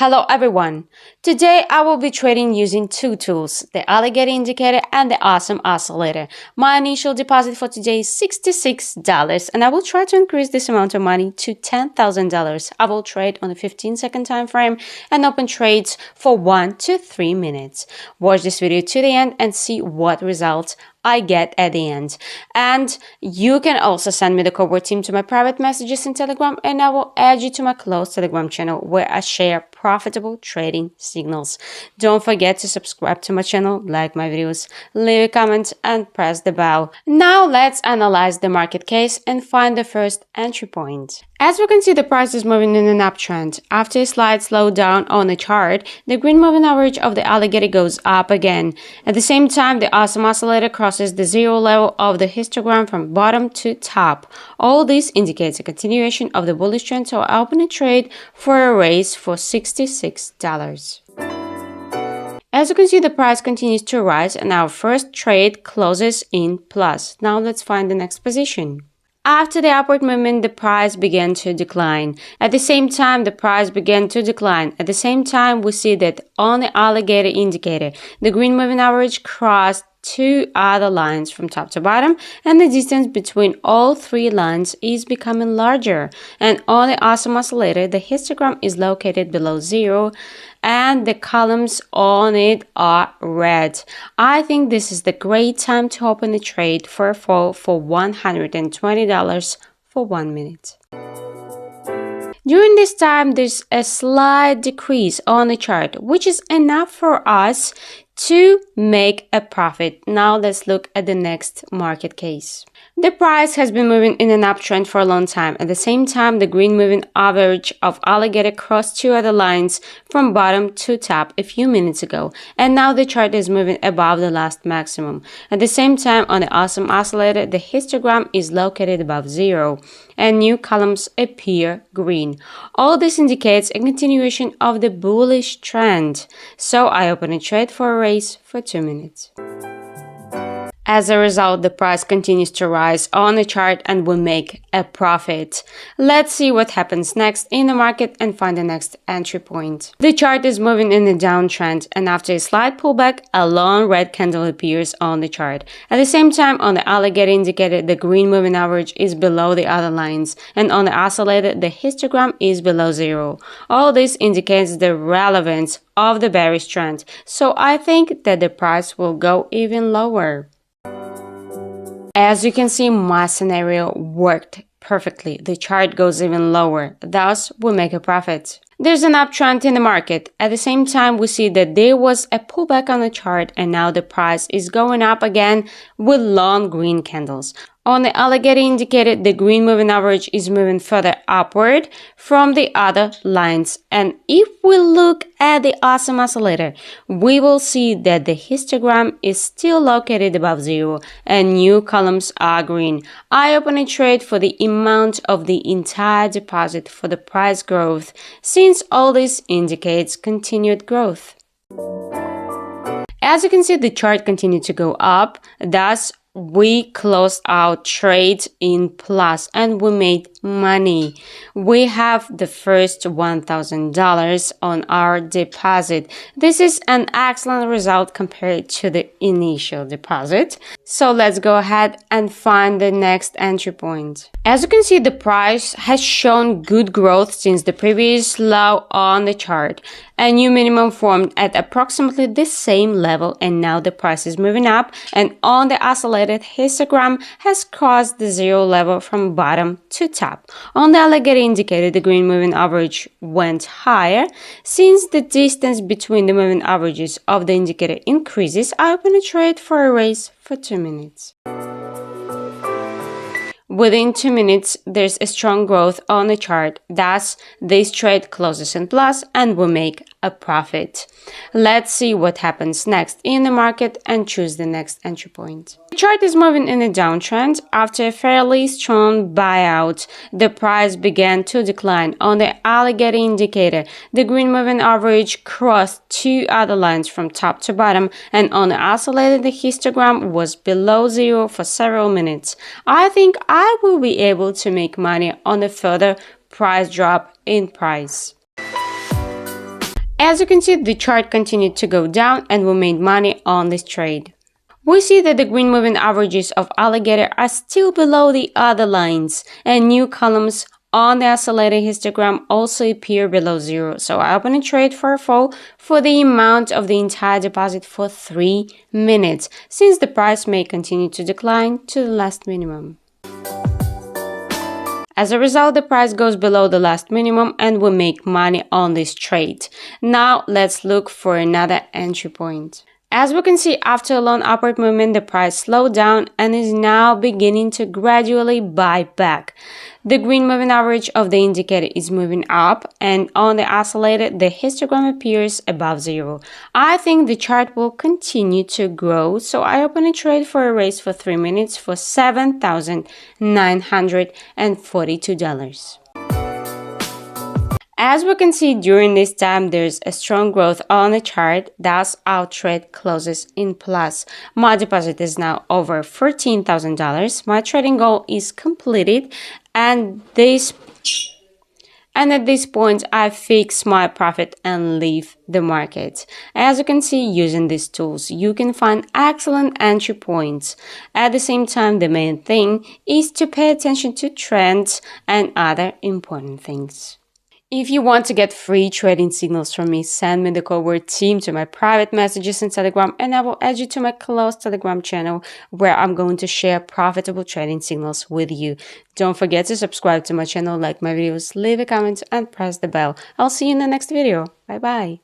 Hello everyone! Today I will be trading using two tools, the alligator indicator and the awesome oscillator. My initial deposit for today is $66 and I will try to increase this amount of money to $10,000. I will trade on a 15-second time frame and open trades for 1 to 3 minutes. Watch this video to the end and see what results I get at the end. And you can also send me the code team to my private messages in Telegram and I will add you to my closed Telegram channel where I share profitable trading signals. Don't forget to subscribe to my channel, like my videos, leave a comment and press the bell. Now let's analyze the market case and find the first entry point. As we can see, the price is moving in an uptrend. After a slight slowdown on the chart, the green moving average of the alligator goes up again. At the same time, the awesome oscillator crosses the zero level of the histogram from bottom to top. All this indicates a continuation of the bullish trend, so I open a trade for a raise for $66. As you can see, the price continues to rise and our first trade closes in plus. Now let's find the next position. After the upward movement, the price began to decline. At the same time, we see that on the alligator indicator, the green moving average crossed two other lines from top to bottom, and the distance between all three lines is becoming larger. And on the awesome oscillator, the histogram is located below zero and the columns on it are red. I think this is the great time to open a trade for a fall for $120 for 1 minute. During this time, there's a slight decrease on the chart, which is enough for us to make a profit. Now let's look at the next market case. The price has been moving in an uptrend for a long time. At the same time, the green moving average of alligator crossed two other lines from bottom to top a few minutes ago, and now the chart is moving above the last maximum. At the same time, on the awesome oscillator, the histogram is located above zero and new columns appear green. All this indicates a continuation of the bullish trend. So I open a trade for a raise for 2 minutes. As a result, the price continues to rise on the chart and will make a profit. Let's see what happens next in the market and find the next entry point. The chart is moving in a downtrend, and after a slight pullback, a long red candle appears on the chart. At the same time, on the alligator indicator, the green moving average is below the other lines, and on the oscillator, the histogram is below zero. All this indicates the relevance of the bearish trend, so I think that the price will go even lower. As you can see, my scenario worked perfectly. The chart goes even lower, thus we make a profit. There's an uptrend in the market. At the same time, we see that there was a pullback on the chart and now the price is going up again with long green candles. On the alligator indicator, the green moving average is moving further upward from the other lines. And if we look at the awesome oscillator, we will see that the histogram is still located above zero and new columns are green. I open a trade for the amount of the entire deposit for the price growth, since all this indicates continued growth. As you can see, the chart continued to go up, thus we closed our trade in plus and we made money. We have the first $1,000 on our deposit. This is an excellent result compared to the initial deposit. So let's go ahead and find the next entry point. As you can see, the price has shown good growth since the previous low on the chart. A new minimum formed at approximately the same level, and now the price is moving up, and on the oscillated histogram has crossed the zero level from bottom to top. On the alligator indicator, the green moving average went higher. Since the distance between the moving averages of the indicator increases, I open a trade for a raise for 2 minutes. Within 2 minutes, there's a strong growth on the chart, thus this trade closes in plus and will make a profit. Let's see what happens next in the market and choose the next entry point. The chart is moving in a downtrend. After a fairly strong buyout, the price began to decline. On the alligator indicator, the green moving average crossed two other lines from top to bottom, and on the oscillator, the histogram was below zero for several minutes. I think I will be able to make money on a further price drop in price. As you can see, the chart continued to go down and we made money on this trade. We see that the green moving averages of Alligator are still below the other lines, and new columns on the oscillator histogram also appear below zero. So I open a trade for a fall for the amount of the entire deposit for 3 minutes, since the price may continue to decline to the last minimum. As a result, the price goes below the last minimum and we make money on this trade. Now let's look for another entry point. As we can see, after a long upward movement, the price slowed down and is now beginning to gradually buy back. The green moving average of the indicator is moving up, and on the oscillator, the histogram appears above zero. I think the chart will continue to grow, so I open a trade for a raise for 3 minutes for $7,942. As we can see, during this time, there's a strong growth on the chart, thus our trade closes in plus. My deposit is now over $14,000. My trading goal is completed, and at this point, I fix my profit and leave the market. As you can see, using these tools, you can find excellent entry points. At the same time, the main thing is to pay attention to trends and other important things. If you want to get free trading signals from me, send me the code word TEAM to my private messages in Telegram, and I will add you to my closed Telegram channel where I'm going to share profitable trading signals with you. Don't forget to subscribe to my channel, like my videos, leave a comment, and press the bell. I'll see you in the next video. Bye bye.